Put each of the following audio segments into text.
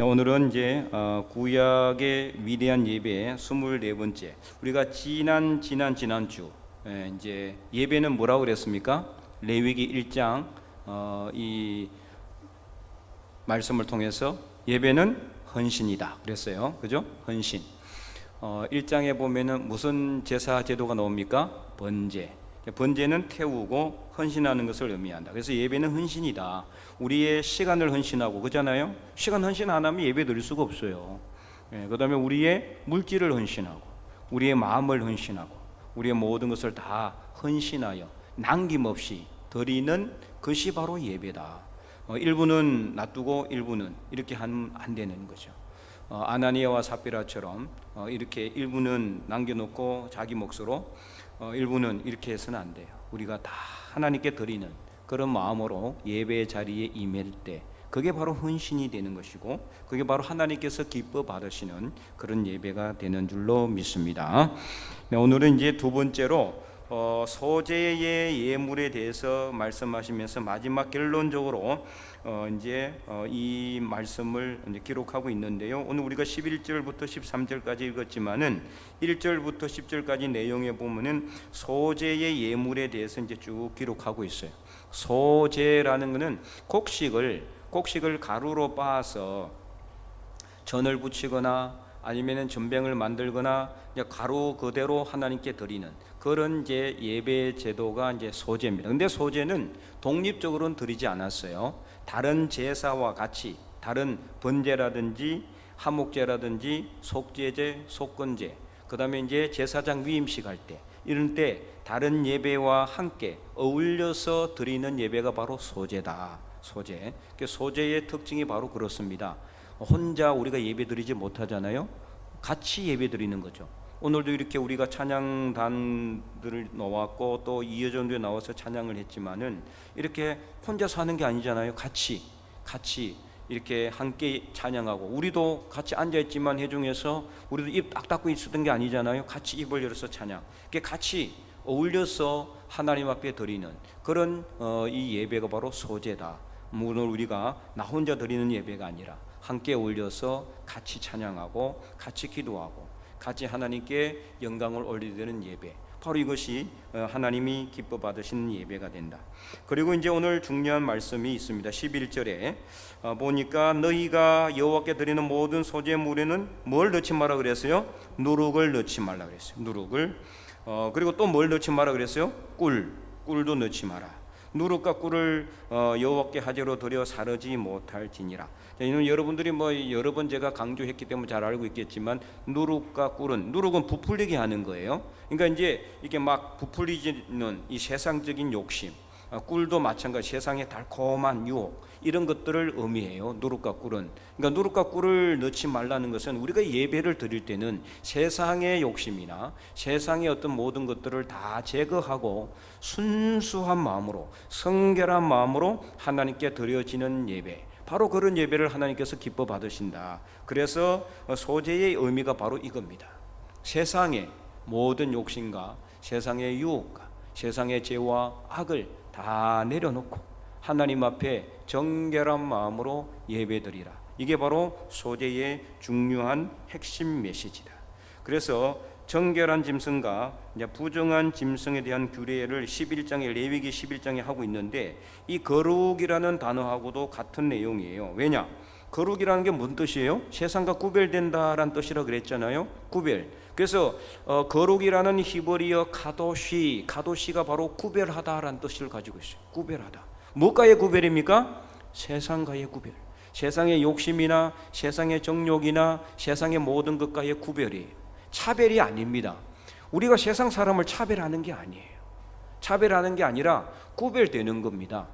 오늘은 이제 구약의 위대한 예배 24번째. 우리가 지난주 이제 예배는 뭐라고 그랬습니까? 레위기 1장 이 말씀을 통해서 예배는 헌신이다 그랬어요. 그죠? 헌신. 1장에 보면은 무슨 제사 제도가 나옵니까? 번제. 번제는 태우고 헌신하는 것을 의미한다. 그래서 예배는 헌신이다. 우리의 시간을 헌신하고, 그잖아요. 시간 헌신 안 하면 예배 드릴 수가 없어요. 그 다음에 우리의 물질을 헌신하고, 우리의 마음을 헌신하고, 우리의 모든 것을 다 헌신하여 남김없이 드리는 것이 바로 예배다. 일부는 놔두고 일부는 이렇게 하면 안 되는 거죠. 아나니아와 삽비라처럼 이렇게 일부는 남겨놓고 자기 몫으로 일부는 이렇게 해서는 안 돼요. 우리가 다 하나님께 드리는 그런 마음으로 예배의 자리에 임할 때 그게 바로 헌신이 되는 것이고, 그게 바로 하나님께서 기뻐 받으시는 그런 예배가 되는 줄로 믿습니다. 오늘은 이제 두 번째로 소재의 예물에 대해서 말씀하시면서 마지막 결론적으로 이제 이 말씀을 이제 기록하고 있는데요. 오늘 우리가 11절부터 13절까지 읽었지만은 1절부터 10절까지 내용에 보면은 소재의 예물에 대해서 이제 쭉 기록하고 있어요. 소재라는 것은 곡식을 가루로 빻아서 전을 붙이거나 아니면은 전병을 만들거나 가루 그대로 하나님께 드리는 그런 이제 예배 제도가 이제 소제입니다. 근데 소제는 독립적으로는 드리지 않았어요. 다른 제사와 같이 다른 번제라든지 하목제라든지 속제제, 속건제, 그다음에 이제 제사장 위임식 할 때 이런 때 다른 예배와 함께 어울려서 드리는 예배가 바로 소제다. 소제. 소제의 특징이 바로 그렇습니다. 혼자 우리가 예배 드리지 못하잖아요. 같이 예배 드리는 거죠. 오늘도 이렇게 우리가 찬양단들을 놓았고 또 이어전도에 나와서 찬양을 했지만은 이렇게 혼자서 하는 게 아니잖아요. 같이 이렇게 함께 찬양하고, 우리도 같이 앉아있지만 회중에서 우리도 입 딱 닫고 있었던 게 아니잖아요. 같이 입을 열어서 찬양, 이렇게 같이 어울려서 하나님 앞에 드리는 그런 이 예배가 바로 소제다. 오늘 우리가 나 혼자 드리는 예배가 아니라 함께 어울려서 같이 찬양하고 같이 기도하고 같이 하나님께 영광을 올리는 예배, 바로 이것이 하나님이 기뻐 받으시는 예배가 된다. 그리고 이제 오늘 중요한 말씀이 있습니다. 11절에 보니까 너희가 여호와께 드리는 모든 소제물에는 뭘 넣지 마라 그랬어요? 누룩을 넣지 말라 그랬어요. 누룩을. 그리고 또 뭘 넣지 마라 그랬어요? 꿀도 넣지 마라. 누룩과 꿀을 여호와께 하제로 드려 사르지 못할지니라. 여러분들이 여러 번 제가 강조했기 때문에 잘 알고 있겠지만, 누룩과 꿀은, 누룩은 부풀리게 하는 거예요. 그러니까 이제 이게 막 부풀리지는 이 세상적인 욕심, 꿀도 마찬가지 세상의 달콤한 유혹, 이런 것들을 의미해요. 누룩과 꿀은. 그러니까 누룩과 꿀을 넣지 말라는 것은 우리가 예배를 드릴 때는 세상의 욕심이나 세상의 어떤 모든 것들을 다 제거하고 순수한 마음으로, 성결한 마음으로 하나님께 드려지는 예배, 바로 그런 예배를 하나님께서 기뻐 받으신다. 그래서 소제의 의미가 바로 이겁니다. 세상의 모든 욕심과 세상의 유혹과 세상의 죄와 악을 다 내려놓고 하나님 앞에 정결한 마음으로 예배드리라. 이게 바로 소제의 중요한 핵심 메시지다. 그래서 정결한 짐승과 부정한 짐승에 대한 규례를 11장에, 레위기 11장에 하고 있는데, 이 거룩이라는 단어하고도 같은 내용이에요. 왜냐? 거룩이라는 게 무슨 뜻이에요? 세상과 구별된다라는 뜻이라고 그랬잖아요. 구별. 그래서 거룩이라는 히브리어 카도시가 바로 구별하다라는 뜻을 가지고 있어요. 구별하다. 무엇과의 구별입니까? 세상과의 구별. 세상의 욕심이나 세상의 정욕이나 세상의 모든 것과의 구별이에요. 차별이 아닙니다. 우리가 세상 사람을 차별하는 게 아니에요. 차별하는 게 아니라 구별되는 겁니다.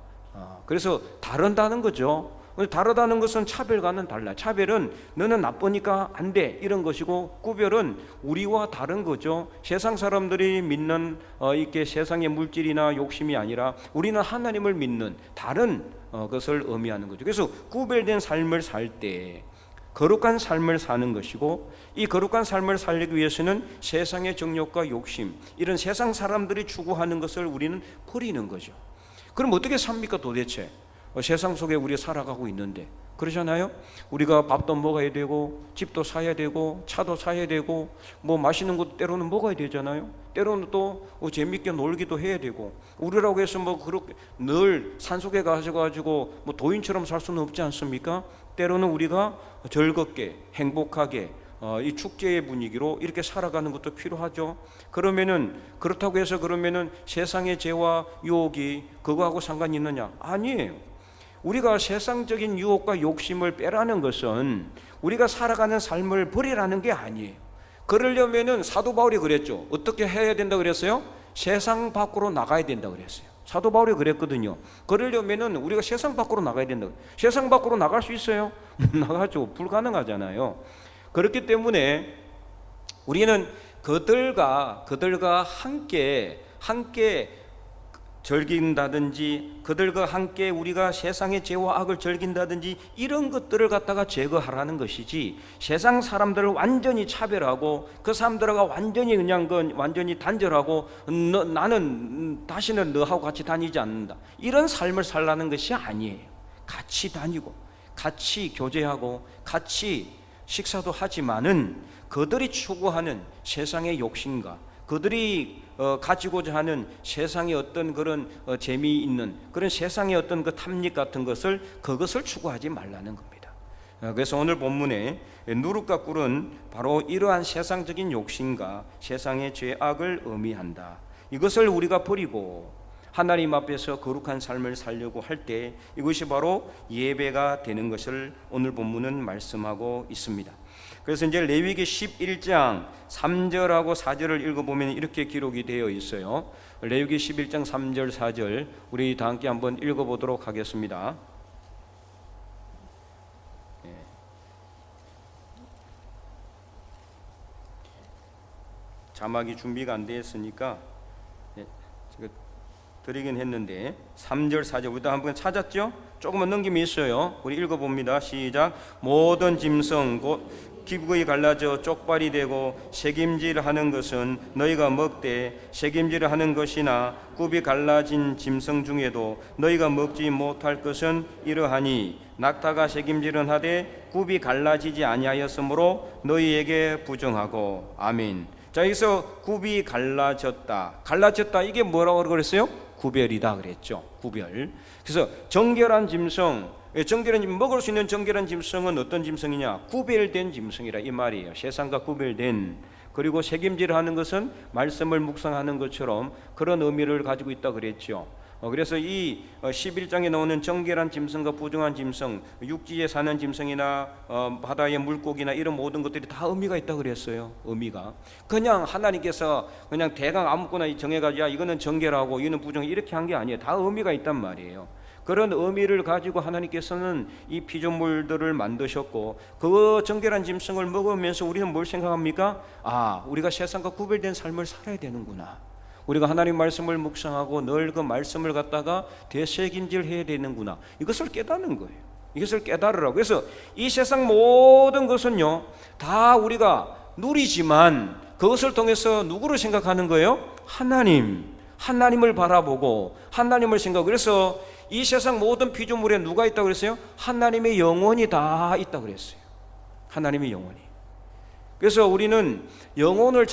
그래서 다르다는 거죠. 다르다는 것은 차별과는 달라. 차별은 너는 나쁘니까 안 돼, 이런 것이고, 구별은 우리와 다른 거죠. 세상 사람들이 믿는 이렇게 세상의 물질이나 욕심이 아니라 우리는 하나님을 믿는 다른 것을 의미하는 거죠. 그래서 구별된 삶을 살 때 거룩한 삶을 사는 것이고, 이 거룩한 삶을 살기 위해서는 세상의 정욕과 욕심, 이런 세상 사람들이 추구하는 것을 우리는 버리는 거죠. 그럼 어떻게 삽니까 도대체? 세상 속에 우리가 살아가고 있는데 그러잖아요. 우리가 밥도 먹어야 되고 집도 사야 되고 차도 사야 되고 뭐 맛있는 것도 때로는 먹어야 되잖아요. 때로는 또 재밌게 놀기도 해야 되고, 우리라고 해서 뭐 그렇게 늘 산속에 가셔가지고 뭐 도인처럼 살 수는 없지 않습니까? 때로는 우리가 즐겁게 행복하게 이 축제의 분위기로 이렇게 살아가는 것도 필요하죠. 그렇다고 해서 세상의 죄와 유혹이 그거하고 상관이 있느냐? 아니에요. 우리가 세상적인 유혹과 욕심을 빼라는 것은 우리가 살아가는 삶을 버리라는 게 아니에요. 그러려면은 사도 바울이 그랬죠. 어떻게 해야 된다 그랬어요? 세상 밖으로 나가야 된다 그랬어요. 사도 바울이 그랬거든요. 그러려면은 우리가 세상 밖으로 나가야 된다. 세상 밖으로 나갈 수 있어요? 나가죠. 불가능하잖아요. 그렇기 때문에 우리는 그들과 함께 즐긴다든지, 그들과 함께 우리가 세상의 죄와 악을 즐긴다든지, 이런 것들을 갖다가 제거하라는 것이지, 세상 사람들을 완전히 차별하고 그 사람들과 완전히 단절하고 나는 다시는 너하고 같이 다니지 않는다, 이런 삶을 살라는 것이 아니에요. 같이 다니고 같이 교제하고 같이 식사도 하지만은 그들이 추구하는 세상의 욕심과 그들이 가지고자 하는 세상의 어떤 그런 재미있는 그런 세상의 어떤 그 탐닉 같은 그것을 추구하지 말라는 겁니다. 그래서 오늘 본문에 누룩과 꿀은 바로 이러한 세상적인 욕심과 세상의 죄악을 의미한다. 이것을 우리가 버리고 하나님 앞에서 거룩한 삶을 살려고 할 때 이것이 바로 예배가 되는 것을 오늘 본문은 말씀하고 있습니다. 그래서 이제 레위기 11장 3절하고 4절을 읽어보면 이렇게 기록이 되어 있어요. 레위기 11장 3절 4절 우리 다 함께 한번 읽어보도록 하겠습니다. 자막이 준비가 안 되어 있으니까 제가 드리긴 했는데 3절 4절 우리 다 한번 찾았죠? 조금만 넘김이 있어요. 우리 읽어봅니다. 시작. 모든 짐승 곧 기부가 갈라져 쪽발이 되고 새김질하는 것은 너희가 먹되 새김질하는 것이나 굽이 갈라진 짐승 중에도 너희가 먹지 못할 것은 이러하니 낙타가 새김질은 하되 굽이 갈라지지 아니하였으므로 너희에게 부정하고. 아멘. 자, 여기서 굽이 갈라졌다 이게 뭐라고 그랬어요? 구별이다 그랬죠. 구별. 그래서 정결한 짐승, 먹을 수 있는 정결한 짐승은 어떤 짐승이냐? 구별된 짐승이라 이 말이에요. 세상과 구별된. 그리고 책임질하는 것은 말씀을 묵상하는 것처럼 그런 의미를 가지고 있다 그랬죠. 그래서 이 11장에 나오는 정결한 짐승과 부정한 짐승, 육지에 사는 짐승이나 바다의 물고기나 이런 모든 것들이 다 의미가 있다 그랬어요. 의미가 그냥 하나님께서 그냥 대강 아무거나 정해가지고 야 이거는 정결하고 이거는 부정 이렇게 한 게 아니에요. 다 의미가 있단 말이에요. 그런 의미를 가지고 하나님께서는 이 피조물들을 만드셨고 그 정결한 짐승을 먹으면서 우리는 뭘 생각합니까? 아, 우리가 세상과 구별된 삶을 살아야 되는구나. 우리가 하나님 말씀을 묵상하고 늘 그 말씀을 갖다가 되새김질해야 되는구나. 이것을 깨닫는 거예요. 이것을 깨달으라고. 그래서 이 세상 모든 것은요 다 우리가 누리지만 그것을 통해서 누구를 생각하는 거예요? 하나님을 바라보고 하나님을 생각하고. 그래서 이 세상 모든 피조물에 누가 있다고 그랬어요? 하나님의 영혼이 다 있다고 그랬어요. 하나님의 영혼이. 그래서 우리는 영혼을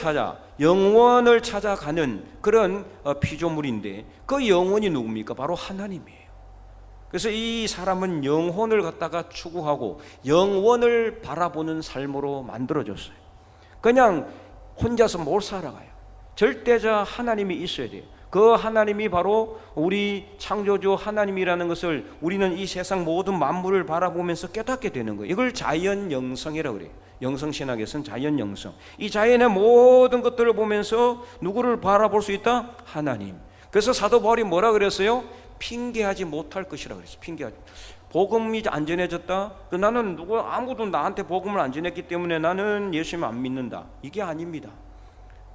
찾아가는 그런 피조물인데 그 영혼이 누굽니까? 바로 하나님이에요. 그래서 이 사람은 영혼을 갖다가 추구하고 영원을 바라보는 삶으로 만들어졌어요. 그냥 혼자서 못 살아가요. 절대자 하나님이 있어야 돼요. 그 하나님이 바로 우리 창조주 하나님이라는 것을 우리는 이 세상 모든 만물을 바라보면서 깨닫게 되는 거예요. 이걸 자연영성이라고 그래요. 영성신학에서는 자연영성. 이 자연의 모든 것들을 보면서 누구를 바라볼 수 있다? 하나님. 그래서 사도 바울이 뭐라 그랬어요? 핑계하지 못할 것이라고 그랬어요. 핑계하지. 복음이 안 전해졌다? 나는 아무도 나한테 복음을 안 전했기 때문에 나는 예수님 안 믿는다. 이게 아닙니다.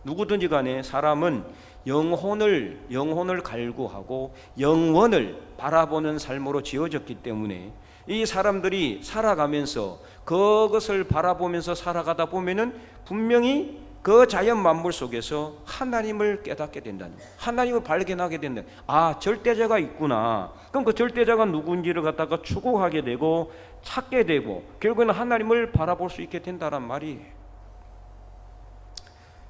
누구든지 간에 사람은 영혼을 갈구하고 영원을 바라보는 삶으로 지어졌기 때문에 이 사람들이 살아가면서 그것을 바라보면서 살아가다 보면은 분명히 그 자연 만물 속에서 하나님을 깨닫게 된다는 거예요. 하나님을 발견하게 된다. 아, 절대자가 있구나. 그럼 그 절대자가 누군지를 갖다가 추구하게 되고 찾게 되고 결국에는 하나님을 바라볼 수 있게 된다는 말이에요.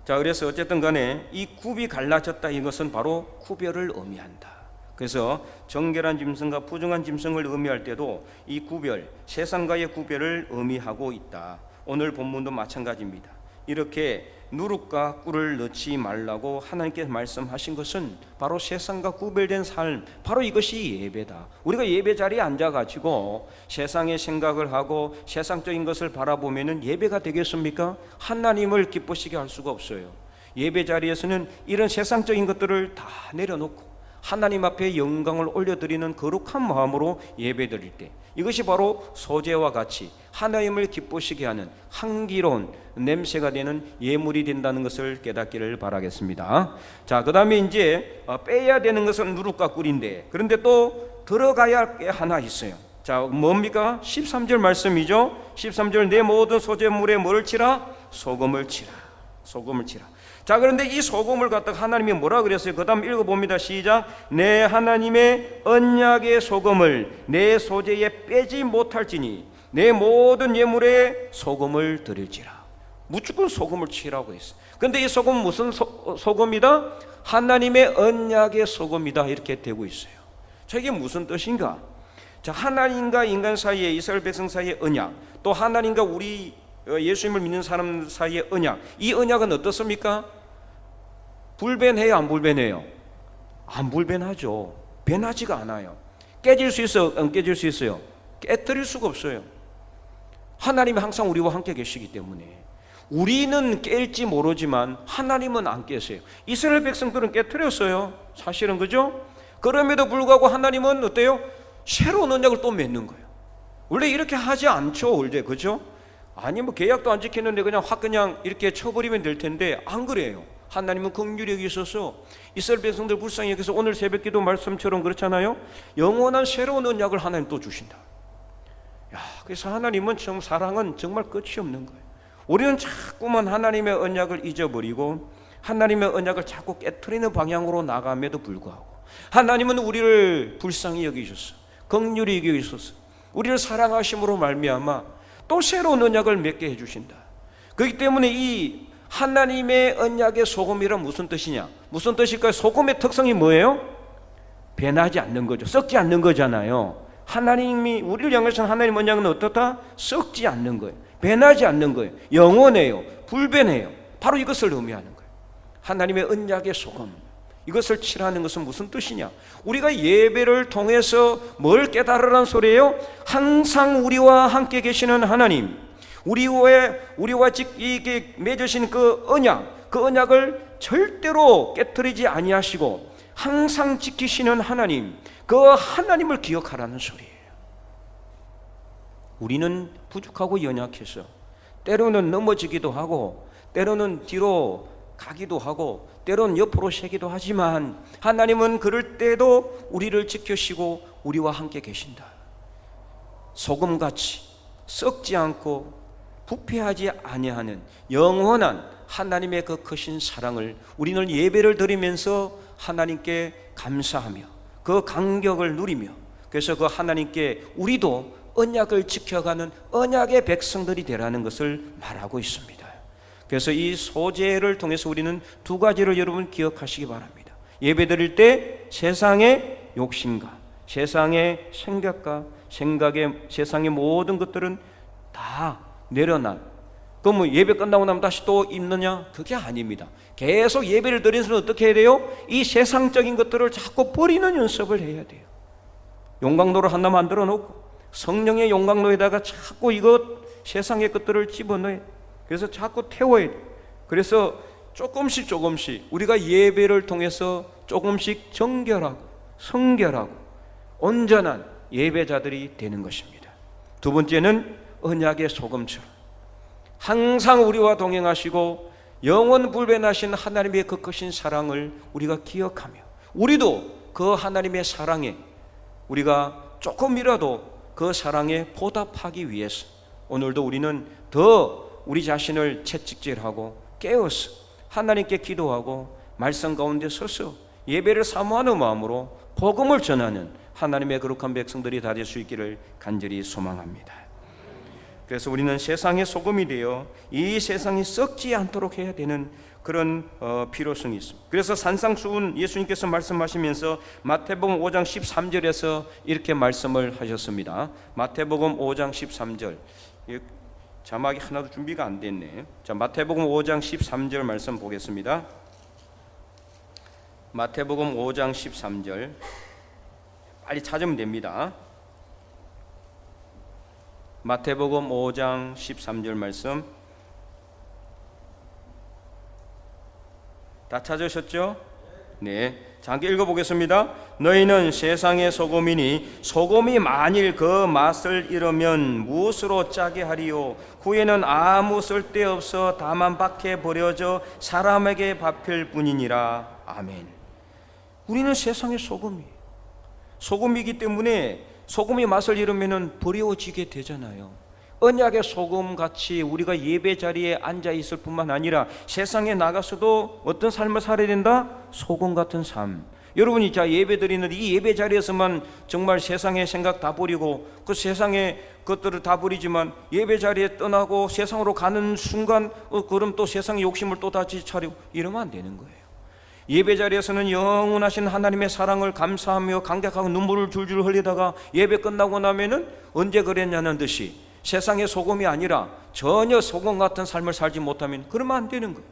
자, 그래서 어쨌든 간에 이 굽이 갈라졌다, 이것은 바로 구별을 의미한다. 그래서 정결한 짐승과 부정한 짐승을 의미할 때도 이 구별, 세상과의 구별을 의미하고 있다. 오늘 본문도 마찬가지입니다. 이렇게 누룩과 꿀을 넣지 말라고 하나님께서 말씀하신 것은 바로 세상과 구별된 삶, 바로 이것이 예배다. 우리가 예배 자리에 앉아가지고 세상의 생각을 하고 세상적인 것을 바라보면 예배가 되겠습니까? 하나님을 기쁘시게 할 수가 없어요. 예배 자리에서는 이런 세상적인 것들을 다 내려놓고 하나님 앞에 영광을 올려드리는 거룩한 마음으로 예배드릴 때, 이것이 바로 소재와 같이 하나님을 기쁘시게 하는 향기로운 냄새가 되는 예물이 된다는 것을 깨닫기를 바라겠습니다. 자, 그 다음에 이제 빼야 되는 것은 누룩과 꿀인데, 그런데 또 들어가야 할 게 하나 있어요. 자, 뭡니까? 13절 말씀이죠. 13절, 내 모든 소재물에 뭘 치라? 소금을 치라. 소금을 치라. 자, 그런데 이 소금을 갖다가 하나님이 뭐라 그랬어요? 그 다음 읽어봅니다. 시작. 내 하나님의 언약의 소금을 내 소재에 빼지 못할지니 내 모든 예물에 소금을 드릴지라. 무조건 소금을 치라고 했어요. 그런데 이 소금은 무슨 소금이다? 하나님의 언약의 소금이다, 이렇게 되고 있어요. 자, 이게 무슨 뜻인가? 자, 하나님과 인간 사이에, 이스라엘 백성 사이의 언약, 또 하나님과 우리 예수님을 믿는 사람 사이의 언약, 이 언약은 어떻습니까? 불변해요, 안 불변해요? 안 불변하죠. 변하지가 않아요. 깨질 수 있어요, 안 깨질 수 있어요? 깨뜨릴 수가 없어요. 하나님이 항상 우리와 함께 계시기 때문에 우리는 깰지 모르지만 하나님은 안 깨세요. 이스라엘 백성들은 깨뜨렸어요, 사실은. 그죠? 그럼에도 불구하고 하나님은 어때요? 새로운 언약을 또 맺는 거예요. 원래 이렇게 하지 않죠, 원래. 그죠? 아니, 뭐 계약도 안 지키는데 그냥 확 그냥 이렇게 쳐버리면 될 텐데 안 그래요. 하나님은 긍휼이 있어서 이스라엘 백성들 불쌍히 여기서 오늘 새벽기도 말씀처럼 그렇잖아요. 영원한 새로운 언약을 하나님 또 주신다. 야, 그래서 하나님은 정 사랑은 정말 끝이 없는 거예요. 우리는 자꾸만 하나님의 언약을 잊어버리고 하나님의 언약을 자꾸 깨트리는 방향으로 나감에도 불구하고 하나님은 우리를 불쌍히 여기셨어, 긍휼히 여기셔서 우리를 사랑하심으로 말미암아 또 새로운 언약을 맺게 해주신다. 그렇기 때문에 이 하나님의 언약의 소금이란 무슨 뜻이냐? 무슨 뜻일까요? 소금의 특성이 뭐예요? 변하지 않는 거죠. 썩지 않는 거잖아요. 하나님이 우리를 향하신 하나님 언약은 어떻다? 썩지 않는 거예요. 변하지 않는 거예요. 영원해요. 불변해요. 바로 이것을 의미하는 거예요. 하나님의 언약의 소금, 이것을 치라는 것은 무슨 뜻이냐? 우리가 예배를 통해서 뭘 깨달으라는 소리예요? 항상 우리와 함께 계시는 하나님, 우리와 이게 맺으신 그 언약을 절대로 깨뜨리지 아니하시고 항상 지키시는 하나님, 그 하나님을 기억하라는 소리예요. 우리는 부족하고 연약해서 때로는 넘어지기도 하고 때로는 뒤로 가기도 하고 때로는 옆으로 새기도 하지만 하나님은 그럴 때도 우리를 지키시고 우리와 함께 계신다. 소금같이 썩지 않고 부패하지 아니하는 영원한 하나님의 그 크신 사랑을 우리는 예배를 드리면서 하나님께 감사하며 그 감격을 누리며, 그래서 그 하나님께 우리도 언약을 지켜가는 언약의 백성들이 되라는 것을 말하고 있습니다. 그래서 이 소재를 통해서 우리는 두 가지를 여러분 기억하시기 바랍니다. 예배 드릴 때 세상의 욕심과 세상의 생각과 세상의 모든 것들은 다 내려놔. 그럼 뭐 예배 끝나고 나면 다시 또 입느냐? 그게 아닙니다. 계속 예배를 드리는 사람은 어떻게 해야 돼요? 이 세상적인 것들을 자꾸 버리는 연습을 해야 돼요. 용광로를 하나 만들어 놓고 성령의 용광로에다가 자꾸 이것 세상의 것들을 집어넣어요. 그래서 자꾸 태워야 돼요. 그래서 조금씩 우리가 예배를 통해서 조금씩 정결하고 성결하고 온전한 예배자들이 되는 것입니다. 두 번째는 언약의 소금처럼 항상 우리와 동행하시고 영원 불변하신 하나님의 그 크신 사랑을 우리가 기억하며 우리도 그 하나님의 사랑에 우리가 조금이라도 그 사랑에 보답하기 위해서 오늘도 우리는 더 우리 자신을 채찍질하고 깨어서 하나님께 기도하고 말씀 가운데 서서 예배를 사모하는 마음으로 복음을 전하는 하나님의 거룩한 백성들이 다 될 수 있기를 간절히 소망합니다. 그래서 우리는 세상의 소금이 되어 이 세상이 썩지 않도록 해야 되는 그런 필요성이 있습니다. 그래서 산상수훈 예수님께서 말씀하시면서 마태복음 5장 13절에서 이렇게 말씀을 하셨습니다. 마태복음 5장 13절, 자막이 하나도 준비가 안 됐네. 자, 마태복음 5장 13절 말씀 보겠습니다. 마태복음 5장 13절 빨리 찾으면 됩니다. 마태복음 5장 13절 말씀 다 찾으셨죠? 네, 자, 함께 읽어보겠습니다. 너희는 세상의 소금이니 소금이 만일 그 맛을 잃으면 무엇으로 짜게 하리요? 후에는 아무 쓸데없어 다만 밖에 버려져 사람에게 밟힐 뿐이니라. 아멘. 우리는 세상의 소금이에요. 소금이기 때문에 소금이 맛을 잃으면 버려지게 되잖아요. 언약의 소금같이 우리가 예배 자리에 앉아 있을 뿐만 아니라 세상에 나가서도 어떤 삶을 살아야 된다? 소금 같은 삶. 여러분이 자 예배 드리는 이 예배 자리에서만 정말 세상의 생각 다 버리고 그 세상의 것들을 다 버리지만 예배 자리에 떠나고 세상으로 가는 순간 그럼 또 세상의 욕심을 또 다시 차리고 이러면 안 되는 거예요. 예배 자리에서는 영원하신 하나님의 사랑을 감사하며 감격하고 눈물을 줄줄 흘리다가 예배 끝나고 나면은 언제 그랬냐는 듯이 세상의 소금이 아니라 전혀 소금 같은 삶을 살지 못하면 그러면 안 되는 거예요.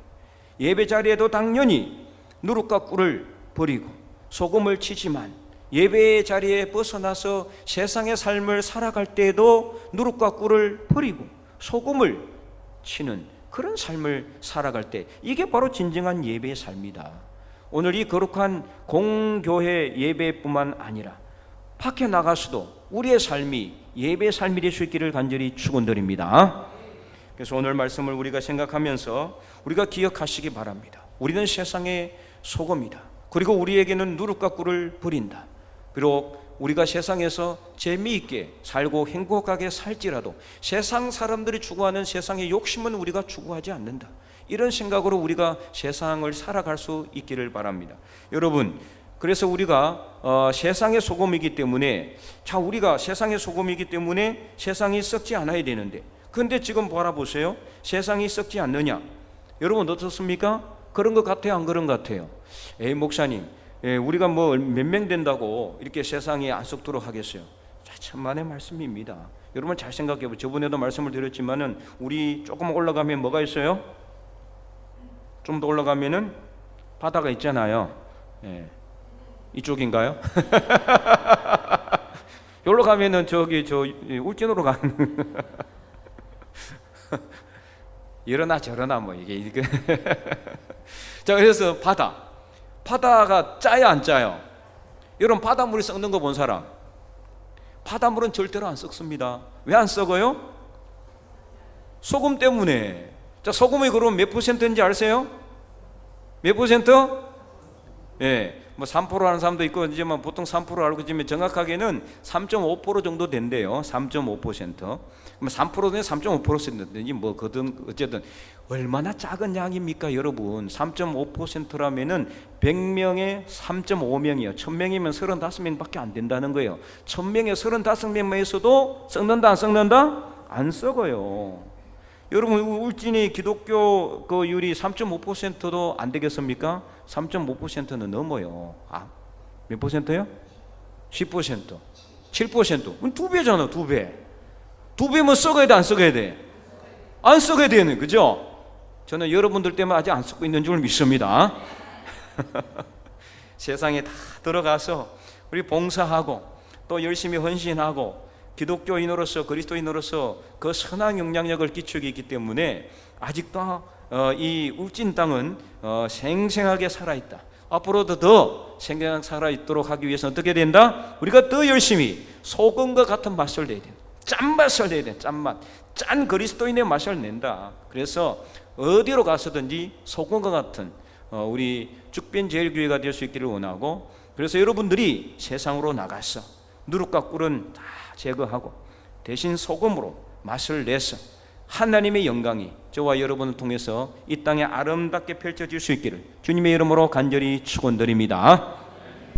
예배 자리에도 당연히 누룩과 꿀을 버리고 소금을 치지만 예배 자리에 벗어나서 세상의 삶을 살아갈 때에도 누룩과 꿀을 버리고 소금을 치는 그런 삶을 살아갈 때 이게 바로 진정한 예배의 삶이다. 오늘 이 거룩한 공교회 예배뿐만 아니라 밖에 나가서도 우리의 삶이 예배의 삶이 될 수 있기를 간절히 축원드립니다. 그래서 오늘 말씀을 우리가 생각하면서 우리가 기억하시기 바랍니다. 우리는 세상의 소금이다. 그리고 우리에게는 누룩과 꿀을 버린다. 비록 우리가 세상에서 재미있게 살고 행복하게 살지라도 세상 사람들이 추구하는 세상의 욕심은 우리가 추구하지 않는다. 이런 생각으로 우리가 세상을 살아갈 수 있기를 바랍니다. 여러분, 그래서 우리가 세상의 소금이기 때문에 우리가 세상의 소금이기 때문에 세상이 썩지 않아야 되는데 그런데 지금 바라보세요. 세상이 썩지 않느냐? 여러분 어떻습니까? 그런 것 같아요? 안 그런 것 같아요? 목사님, 우리가 뭐 몇 명 된다고 이렇게 세상에 안 썩도록 하겠어요? 천만의 말씀입니다. 여러분 잘 생각해보세요. 저번에도 말씀을 드렸지만은 우리 조금 올라가면 뭐가 있어요? 좀 더 올라가면은 바다가 있잖아요. 이쪽인가요? 여기로 가면은 저기 울진으로 가는 이러나 저러나 뭐 이게 자, 그래서 바다가 짜요 안 짜요? 여러분 바닷물이 썩는 거 본 사람? 바닷물은 절대로 안 썩습니다. 왜 안 썩어요? 소금 때문에. 자, 소금이 그럼 몇 퍼센트인지 아세요? 몇 퍼센트? 뭐 3% 하는 사람도 있고 이제만 보통 3% 알고 있지만 정확하게는 3.5% 정도 된대요. 3.5%. 그럼 3%는 3.5%든지 뭐 거든 어쨌든 얼마나 작은 양입니까, 여러분? 3.5%라면은 100명에 3.5명이요. 1000명이면 35명밖에 안 된다는 거예요. 1000명에 35명에서도 썩는다 안 썩는다? 안 썩어요. 여러분 울진이 기독교 그 율이 3.5%도 안 되겠습니까? 3.5%는 넘어요. 몇 퍼센트요? 10%, 7%. 2배잖아, 2배. 2배면 썩어야 돼, 안 썩어야 돼? 안 썩어야 되는, 그죠? 저는 여러분들 때문에 아직 안 썩고 있는 줄 믿습니다. 세상에 다 들어가서 우리 봉사하고 또 열심히 헌신하고 기독교인으로서 그리스도인으로서 그 선한 영향력을 끼치고 있기 때문에 아직도 이 울진 땅은 생생하게 살아있다. 앞으로도 더 생생하게 살아있도록 하기 위해서 어떻게 된다? 우리가 더 열심히 소금과 같은 맛을 내야 된다. 짠맛을 내야 된다. 짠맛. 짠 그리스도인의 맛을 낸다. 그래서 어디로 가서든지 소금과 같은 우리 죽변제일교회가 될 수 있기를 원하고, 그래서 여러분들이 세상으로 나가서 누룩과 꿀은 다 제거하고 대신 소금으로 맛을 내서 하나님의 영광이 저와 여러분을 통해서 이 땅에 아름답게 펼쳐질 수 있기를 주님의 이름으로 간절히 축원드립니다.